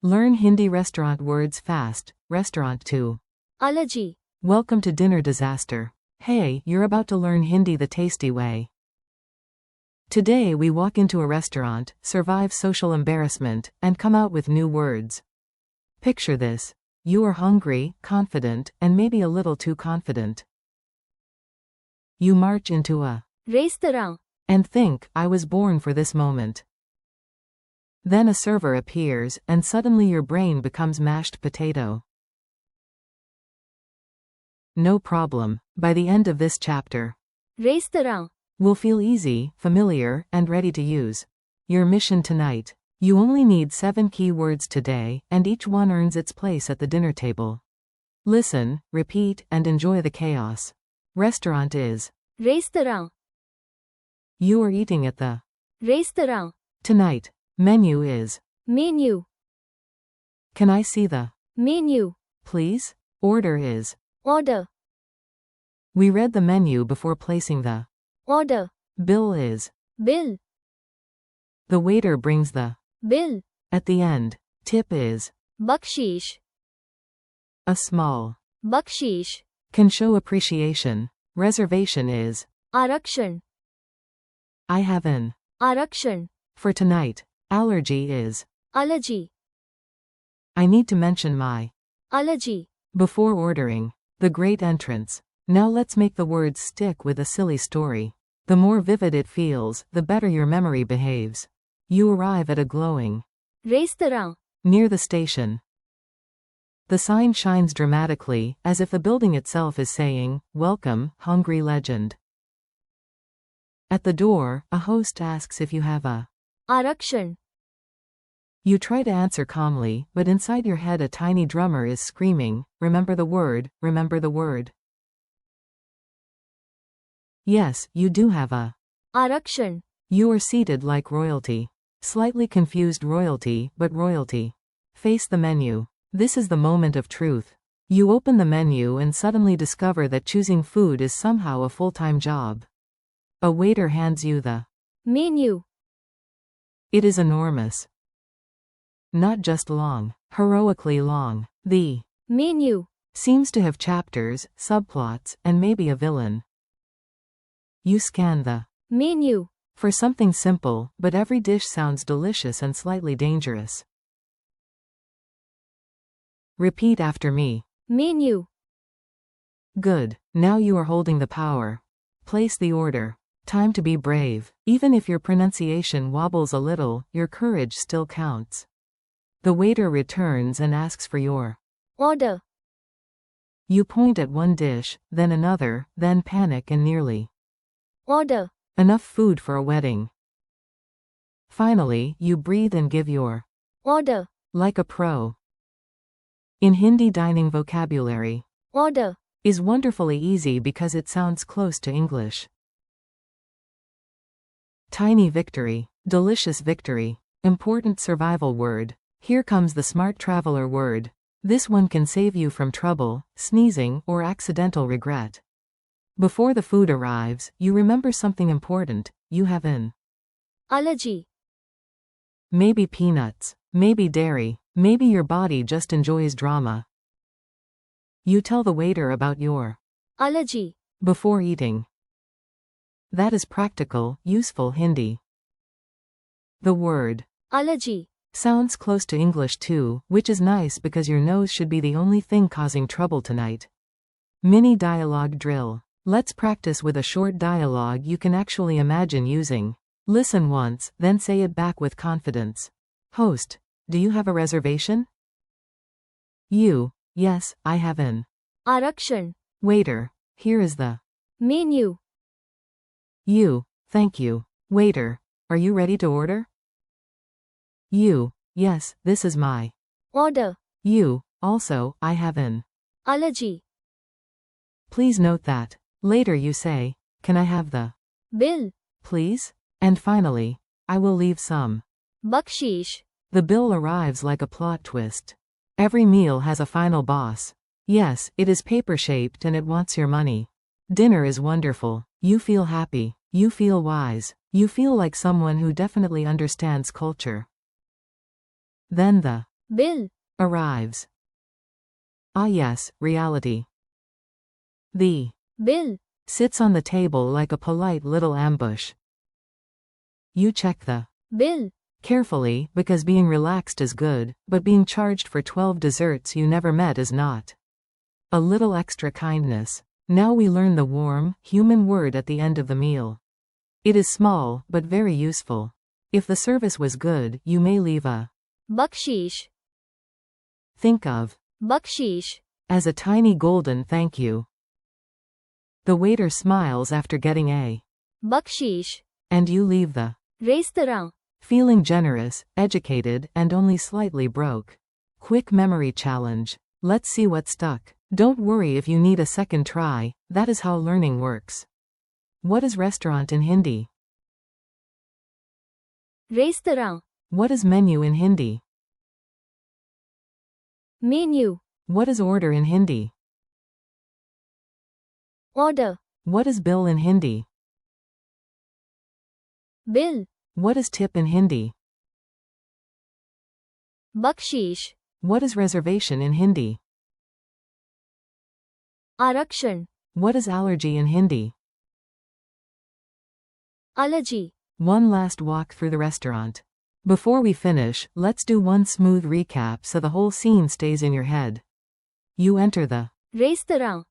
Learn Hindi restaurant words fast. Restaurant 2. Allergy. Welcome to Dinner Disaster. Hey, you're about to learn Hindi the tasty way. Today we walk into a restaurant, survive social embarrassment, and come out with new words. Picture this. You are hungry, confident, and maybe a little too confident. You march into a Restaurant. and think, I was born for this moment. Then a server appears, and suddenly your brain becomes mashed potato. No problem. By the end of this chapter, Restaurant. will feel easy, familiar, and ready to use. Your mission tonight. You only need 7 key words today, and each one earns its place at the dinner table. Listen, repeat, and enjoy the chaos. Restaurant is. Restaurant. You are eating at the. Restaurant. Tonight. Menu is. Menu. Can I see the. Menu. Please? Order is. Order. We read the menu before placing the. Order. Bill is. Bill. The waiter brings the. Bill. At the end. Tip is. Bakshish. A small. Bakshish. Can show appreciation. Reservation is. Arakshan. I have an. Arakshan. For tonight. Allergy is. Allergy. I need to mention my. Allergy. Before ordering. The great entrance. Now let's make the words stick with a silly story. The more vivid it feels, the better your memory behaves. You arrive at a glowing. Restaurant. Near the station. The sign shines dramatically, as if the building itself is saying, Welcome, hungry legend. At the door, a host asks if you have a. Arakshan. You try to answer calmly, but inside your head a tiny drummer is screaming, remember the word, remember the word. Yes, you do have a. Arakshan. You are seated like royalty. Slightly confused royalty, but royalty. Face the menu. This is the moment of truth. You open the menu and suddenly discover that choosing food is somehow a full-time job. A waiter hands you the. Menu. It is enormous. Not just long, heroically long. The Menu. seems to have chapters, subplots, and maybe a villain. You scan the Menu. for something simple, but every dish sounds delicious and slightly dangerous. Repeat after me. Menu. Good. Now you are holding the power. Place the order. Time to be brave. Even if your pronunciation wobbles a little, your courage still counts. The waiter returns and asks for your Order. You point at one dish, then another, then panic and nearly. Order. Enough food for a wedding. Finally, you breathe and give your Order. like a pro. In Hindi dining vocabulary, Order. is wonderfully easy because it sounds close to English. Tiny victory. Delicious victory. Important survival word. Here comes the smart traveler word. This one can save you from trouble, sneezing, or accidental regret. Before the food arrives, you remember something important. You have an Allergy. maybe peanuts, maybe dairy, maybe your body just enjoys drama. You tell the waiter about your Allergy. before eating. That is practical, useful Hindi. The word Allergy. sounds close to English too, which is nice because your nose should be the only thing causing trouble tonight. Mini dialogue drill. Let's practice with a short dialogue you can actually imagine using. Listen once, then say it back with confidence. Host, do you have a reservation? You, yes, I have an. Arakshan. Waiter, here is the. Menu. You, thank you. Waiter, are you ready to order? You, yes, this is my. Order. You, also, I have an. Allergy. Please note that. Later you say, can I have the. Bill. Please? And finally, I will leave some. Bakshish. The bill arrives like a plot twist. Every meal has a final boss. Yes, it is paper-shaped and it wants your money. Dinner is wonderful. You feel happy. You feel wise. You feel like someone who definitely understands culture. Then the bill, arrives. Ah yes, reality. The bill, sits on the table like a polite little ambush. You check the bill, carefully, because being relaxed is good, but being charged for 12 desserts you never met is not. A little extra kindness. Now we learn the warm, human word at the end of the meal. It is small, but very useful. If the service was good, you may leave a bakshish, think of bakshish, as a tiny golden thank you. The waiter smiles after getting a bakshish, and you leave the restaurant, feeling generous, educated, and only slightly broke. Quick memory challenge. Let's see what stuck. Don't worry if you need a second try, that is how learning works. What is restaurant in Hindi? restaurant, What is menu in Hindi? menu, What is order in Hindi? order, What is bill in Hindi? bill, What is tip in Hindi? bakshish, What is reservation in Hindi? आरक्षण, What is allergy in Hindi? allergy, One last walk through the restaurant. Before we finish, let's do one smooth recap so the whole scene stays in your head. You enter the restaurant,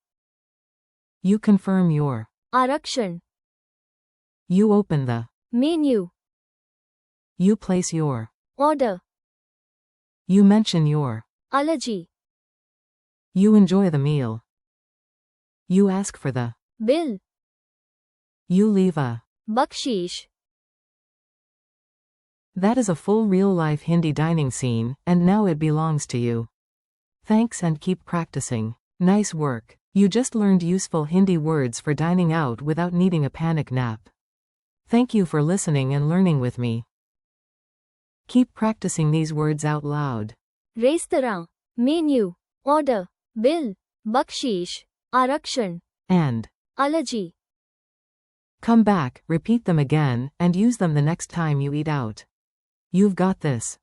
you confirm your आरक्षण, you open the menu, you place your order, you mention your allergy, you enjoy the meal. You ask for the bill, you leave a bakshish. that is a full real-life Hindi dining scene, and now it belongs to you. Thanks and keep practicing. Nice work. You just learned useful Hindi words for dining out without needing a panic nap. Thank you for listening and learning with me. Keep practicing these words out loud. Restaurant, menu, order, bill, bakshish, आरक्षण, And allergy. come back, repeat them again, and use them the next time you eat out. You've got this.